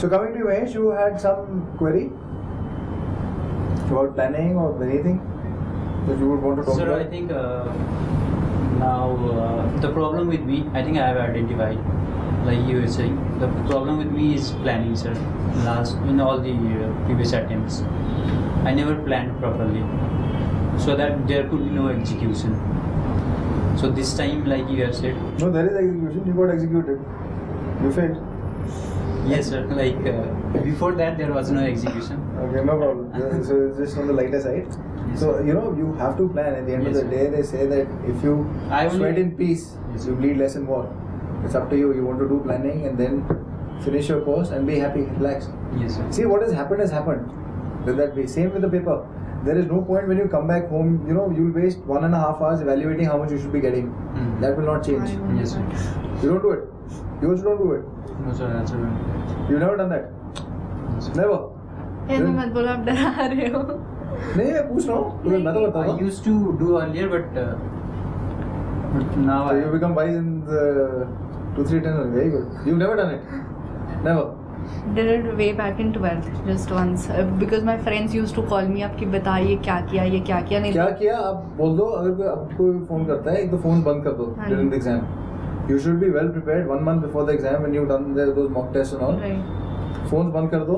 So coming to Mahesh, you had some query about planning or anything that you would want to talk Sir, about? I think now the problem with me, I think I have identified, like you were saying, the problem with me is planning, sir. In all the previous attempts, I never planned properly, so that there could be no execution. So this time, like you have said, No, there is execution. You got executed. You failed. yes, sir. Like before that, there was no execution. Okay, no problem. So it's just on the lighter side. Yes, So sir. you have to plan. At the end Yes, of the day, they say that if you I only- sweat in peace, Yes, you sir. bleed less in war. It's up to you. You want to do planning and then finish your course and be happy, relax. Yes, sir. See, what has happened has happened. Let that be. Same with the paper. There is no point when you come back home, you'll waste 1.5 hours evaluating how much you should be getting. Mm. That will not change. Yes, sir. You don't do it. You also don't do it. No, sir. That's right. You've never done that. Yes, sir. Never. ऐसे मत बोलो, आप डरा रहे हो. नहीं मैं पूछ रहा हूँ तुम्हें मैं तो बता रहा I हूँ. used to do earlier, but now So I you become wise in the 2-3 10. Very good. You've never done it. Never. Did it way back in 12th, just once, because my friends used to call me, आपकी बताइए क्या किया, ये क्या किया, नहीं क्या किया आप बोल दो. अगर कोई आपको फोन करता है एक तो फोन बंद कर दो हाँ. during the exam. You should be well prepared 1 month before the exam when you've done those mock tests and all. Right. Phone बंद कर दो.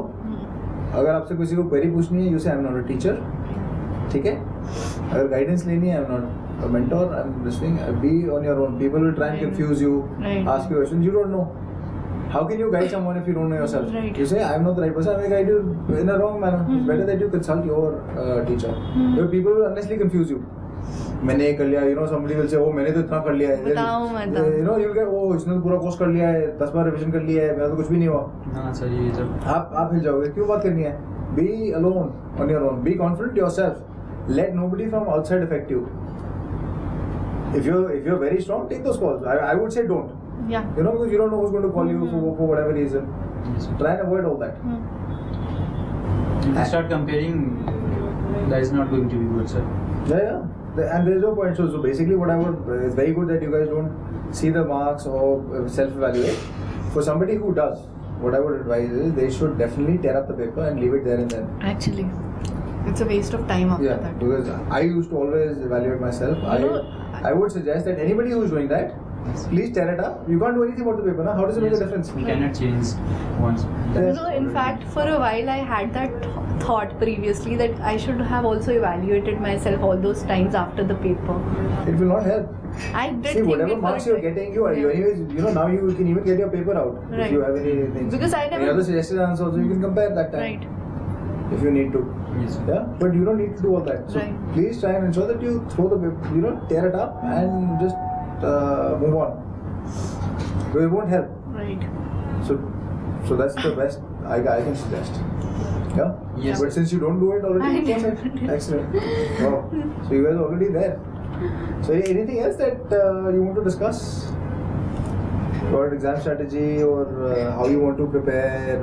अगर आपसे किसी को क्वेरी पूछनी है यू से I am not a teacher. ठीक है. अगर गाइडेंस लेनी है I am not a mentor. I am listening. Be on your own. People will try and confuse you. Right. Ask you questions you don't know. How can you guide someone if you don't know yourself? Right. You say, I am not the right person, I may guide you in a wrong manner. It's better that you consult your teacher. Because people will honestly confuse you. मैंने ये कर लिया, somebody will say, oh मैंने तो इतना कर लिया है. बताओ मत. You'll get, oh इसने तो पूरा कोर्स कर लिया है, 10 बार रिवीजन कर लिया है, मेरा तो कुछ भी नहीं हुआ. हाँ सर ये सब आप हिल जाओगे. क्यों बात करनी है? Be alone on your own. Be confident yourself. Let nobody from outside affect you. If you're very strong, take those calls. I would say don't. Yeah. Because you don't know who's going to call you for whatever reason. yes, sir. Try and avoid all that. If you start comparing, that is not going to be good, sir. Yeah. And there's no point. So basically, what I would, it's very good that you guys don't see the marks or self-evaluate. For somebody who does, what I would advise is they should definitely tear up the paper and leave it there and then. Actually, it's a waste of time after Yeah. that. Because I used to always evaluate myself. I would suggest that anybody who's doing that, please tear it up. You can't do anything about the paper, na? How does it make a Yes, difference? we cannot change once. Yes. No, in fact, for a while I had that thought previously that I should have also evaluated myself all those times after the paper. It will not help. I did See, think whatever it for marks a you're time. getting, you anyways, now you can even get your paper out if Right. you have anything. Because I Any never- other suggested answers also, you can compare that time Right. if you need to. Yes, sir. Yeah, but you don't need to do all that. So Right. please try and ensure that you throw the paper, tear it up and just move on. Because it won't help. Right. So that's the best I can suggest. Yeah. Yes. But since you don't do it I already, never perfect. did. Excellent. Wow. So you guys are already there. So anything else that you want to discuss about exam strategy or how you want to prepare?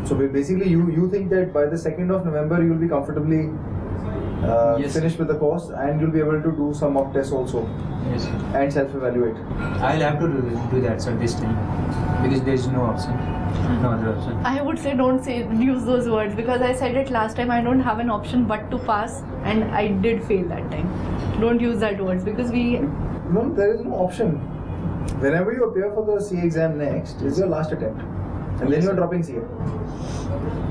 So basically, you think that by the 2nd of November you will be comfortably Yes. finished with the course and you'll be able to do some mock tests also Yes, sir. and self-evaluate. I'll have to do that, sir, this time because there is no option, no other option. I would say don't use those words because I said it last time. I don't have an option but to pass, and I did fail that time. Don't use that words because No, there is no option. Whenever you appear for the CA exam next, it's your last attempt. And then you are dropping CA.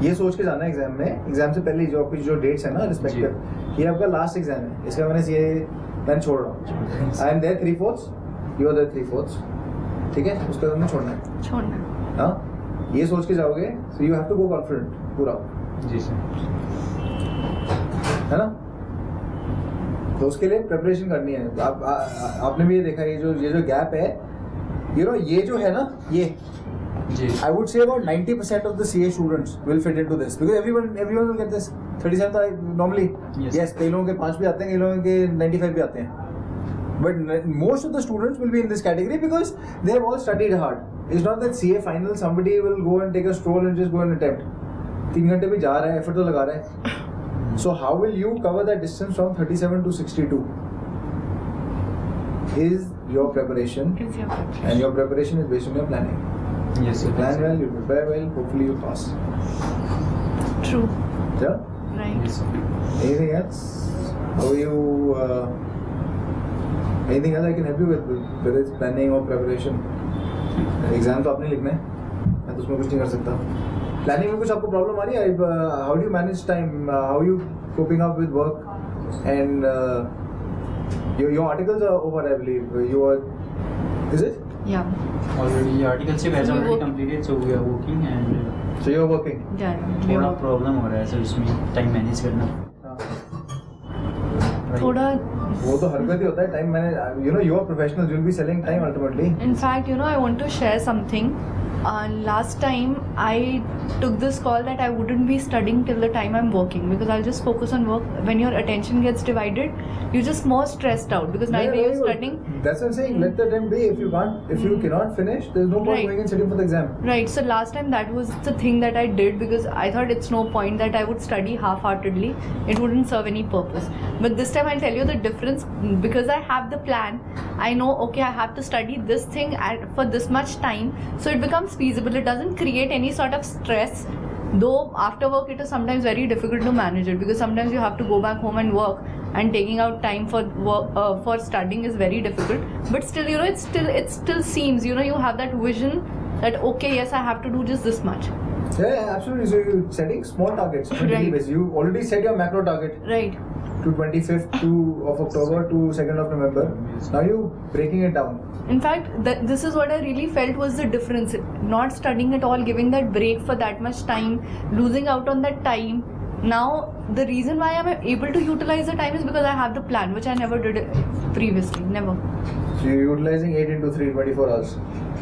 ये सोच के जाना है exam में. Exam से पहले जो आपकी जो डेट्स है ना रिस्पेक्टिव, ये आपका लास्ट एग्जाम है. इसका मैंने CA मैंने छोड़ रहा हूँ. I am there 3/4, you are there 3/4. ठीक है, उसका तुमने छोड़ना है. छोड़ना. हाँ, ये सोच के जाओगे. So you have to go confident पूरा, जी सर. है ना. तो उसके लिए प्रिपरेशन करनी है. आपने भी ये देखा, ये जो गैप है, ये जो है ना, ये जी. I would say about 90% of the CA students will fit into this because everyone will get this. 37 normally. Yes. कई लोगों के 5 भी आते हैं, कई लोगों के 95 भी आते हैं. But most of the students will be in this category because they have all studied hard. It's not that CA final somebody will go and take a stroll and just go and attempt. 3 घंटे भी जा रहा है, effort तो लगा रहा है. So how will you cover that distance from 37 to 62? Is your preparation, Is your preparation. and your preparation is based on your planning. Yes, sir. Plan well, you prepare well, hopefully you pass. True. Yeah? Right. Yes, sir. Anything else? How are you? Anything else I can help you with, whether it's planning or preparation? Exam तो आपने लिखना है, मैं तो उसमें कुछ नहीं कर सकता. प्लानिंग में कुछ आपको प्रॉब्लम आ रही है? How do you manage time? How you coping up with work? And your articles are over, I believe. You are, is it? Yeah. Already article ship has So we already work- completed, so we are working and So you are working. Yeah. थोड़ा problem हो रहा है sir उसमें time manage करना. थोड़ा. वो तो हर कोई होता है time manage. You know, you are professionals. You will be selling time ultimately. In fact, you know, I want to share something. Last time I took this call that I wouldn't be studying till the time I'm working because I'll just focus on work. When your attention gets divided, you're just more stressed out because neither you're studying. That's what I'm saying. Let the time be. If you can't, if you cannot finish, there's no point Right. going and sitting for the exam. Right. So last time that was the thing that I did because I thought it's no point that I would study half-heartedly. It wouldn't serve any purpose. But this time I'll tell you the difference because I have the plan. I know, okay, I have to study this thing for this much time, so it becomes feasible. It doesn't create any sort of stress. Though after work it is sometimes very difficult to manage it because sometimes you have to go back home and work, and taking out time for work for studying is very difficult. But still, you know, it still seems, you know, you have that vision that okay, yes, I have to do just this much. Yeah, absolutely. So you're setting small targets on a daily Right. basis. You already set your macro target Right. to 25th of October to 2nd of November. Now you're breaking it down. In fact, this is what I really felt was the difference. Not studying at all, giving that break for that much time, losing out on that time. Now, the reason why I'm able to utilize the time is because I have the plan, which I never did previously. Never. So you're utilizing 8 into 3, 24 hours.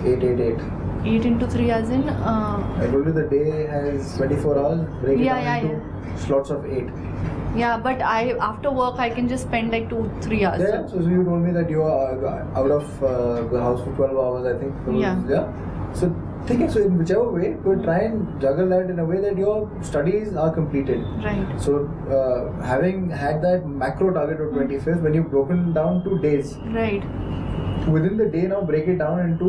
8, 8, 8. 8 into 3 as in... I told you the day has 24 hours. Break it Yeah, down yeah, into slots of 8. Yeah, but after work I can just spend like 2-3 hours. Yeah, so you told me that you are out of the house for 12 hours, I think. Yeah. So think it, so in whichever way, you try and juggle that in a way that your studies are completed. Right. So having had that macro target of 25th, when you've broken down to days, Right. within the day now break it down into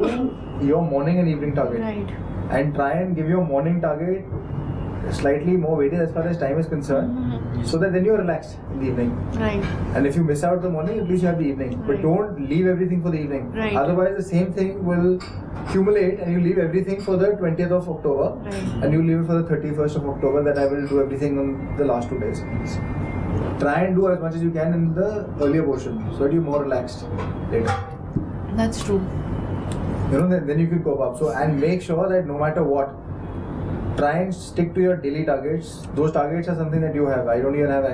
your morning and evening target. Right. And try and give your morning target slightly more weighted as far as time is concerned, Mhm. so that then you're relaxed in the evening. Right. And if you miss out the morning, at least you have the evening. But Right. don't leave everything for the evening. Right. Otherwise, the same thing will accumulate, and you leave everything for the 20th of October, Right. and you leave it for the 31st of October. That I will do everything on the last 2 days. Try and do as much as you can in the earlier portion, so that you're more relaxed later. That's true. You know, then you can cope up. So and make sure that no matter what, try and stick to your daily targets. Those targets are something that you have. I don't even have.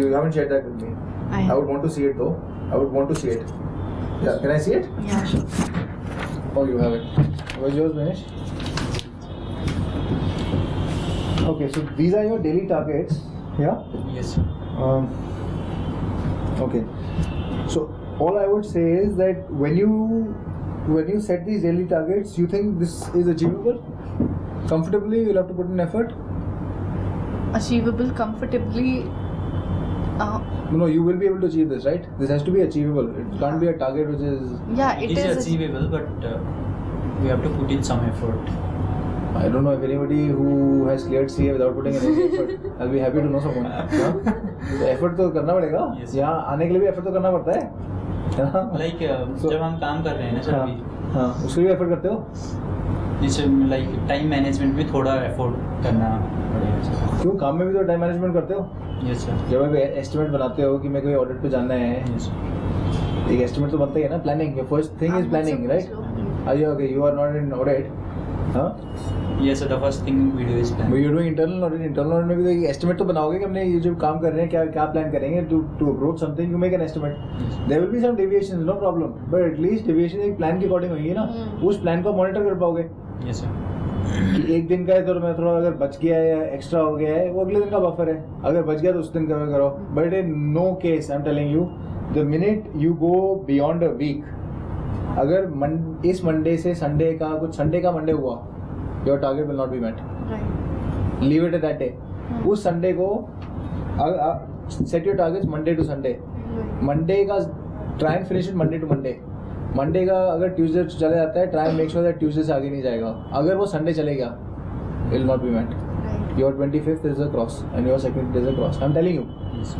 You haven't shared that with me. I I would want to see it though. I would want to see it. Yeah, can I see it? Yeah, sure. Oh, you have it. Where's yours, Manish? Okay, so these are your daily targets. Yeah. Yes, sir. Okay. So all I would say is that when you set these daily targets, you think this is achievable? Comfortably, you'll have to put in effort. Achievable comfortably. No, you will be able to achieve this, right? This has to be achievable. It can't be a target which is. Yeah, It is achievable, but we have to put in some effort. I don't know if anybody who has cleared CA without putting in any effort. I'll be happy to know someone. हाँ? तो effort तो करना पड़ेगा. Yes. यहाँ आने के लिए भी effort तो करना पड़ता है. हाँ? Like So- जब हम काम कर रहे हैं ना सर हाँ, अभी, हाँ, उसके लिए effort करते हो? जैसे लाइक टाइम मैनेजमेंट में थोड़ा एफर्ट करना पड़ेगा सर. क्यों काम में भी तो टाइम मैनेजमेंट करते हो? Yes sir. जब आप एस्टिमेट बनाते हो कि मैं कोई ऑडिट पे जाना है, यस. एक एस्टिमेट तो बनता ही है ना. Planning, first thing is planning, right? Are you okay? You are not in audit, हाँ? Yes sir. The first thing we do is But plan. you're doing internal audit. Internal audit में भी तो एक एस्टिमेट तो बनाओगे कि हमने ये जो काम कर रहे हैं क्या प्लान करेंगे to approach something. You make an estimate. There will be some deviations, no problem. But at least deviation एक प्लान के अकॉर्डिंग होगी ना. उस प्लान को मॉनिटर कर पाओगे यस सर. कि एक दिन का है तो मैं थोड़ा अगर बच गया है या एक्स्ट्रा हो गया है वो अगले दिन का बफर है. अगर बच गया तो उस दिन का करो. But in no case I am telling you, the minute you go beyond a week, अगर इस मंडे से संडे का कुछ संडे का मंडे हुआ, your target will not be met. Right. Leave it at that day. उस Sunday को set your targets Monday to Sunday. Right. Monday का try and finish it Monday to Monday. Monday का अगर Tuesday चला जाता है, try make sure that Tuesday से आगे नहीं जाएगा. अगर वो संडे चले गया, will not be met. Right. Your 25th is a cross and your second is a cross. I'm telling you, Yes.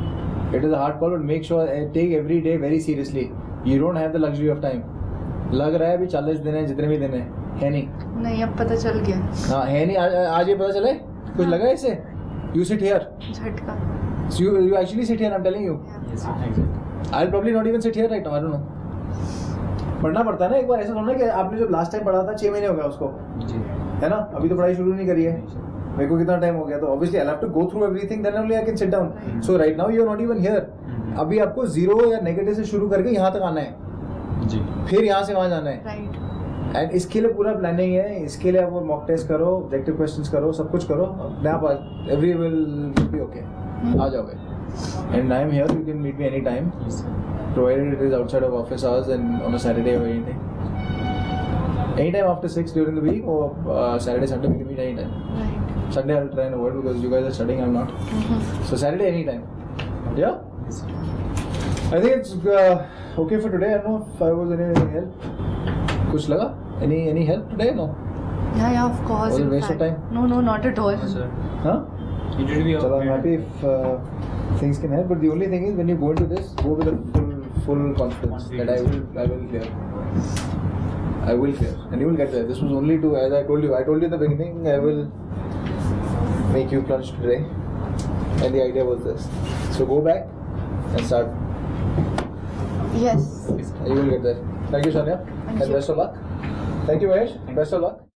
it is a hard call, but make sure take every day very seriously. You don't have the luxury of time. लग रहा है अभी 40 दिन है, जितने भी दिन है नहीं. नहीं, अब पता चल गया. हाँ है नहीं. आज ये पता चला है? कुछ हाँ. लगा है इससे? You sit here. झटका. So you actually sit here. I'm telling you. Yes, exactly. I'll probably not even sit here right now. I don't know. पढ़ना पड़ता है ना एक बार. ऐसा थोड़ा ना कि आपने जब लास्ट टाइम पढ़ा था 6 महीने हो गया उसको, जी. है ना? अभी तो पढ़ाई शुरू नहीं करी है. मेरे को कितना टाइम हो गया, तो obviously I have to go through everything, then only I can sit down. So right now you are not even here. अभी आपको जीरो या नेगेटिव से शुरू करके यहाँ तक आना है, जी. फिर यहाँ से वहाँ जाना है. Right. एंड इसके लिए पूरा प्लानिंग है. इसके लिए आप वो मॉक टेस्ट करो, ऑब्जेक्टिव क्वेश्चंस करो, सब कुछ करो. अपने आप एवरी विल बी ओके. आ जाओगे. And I am here, you can meet me any time, Yes, sir. provided it is outside of office hours and on a Saturday or anything. Anytime after 6 during the week or Saturday, Sunday, we can meet anytime. Right. Sunday I'll try and avoid because you guys are studying, I'm not. So Saturday anytime. Yeah? Yes, sir. I think it's okay for today. I don't know if I was any help. Kuch laga? Any help today? No? Yeah, of course. Was it in waste of fact. time? No, not at all. No, sir. Huh? It will be Chalo, I'm okay. happy if things can help. But the only thing is when you go into this, go with a full confidence that I will clear. I will clear. And you will get there. This was only to, as I told you in the beginning, I will make you plunge today. And the idea was this. So go back and start. Yes. You will get there. Thank you, Sonia. Thank And you. best of luck. Thank you, Mahesh. Best of luck.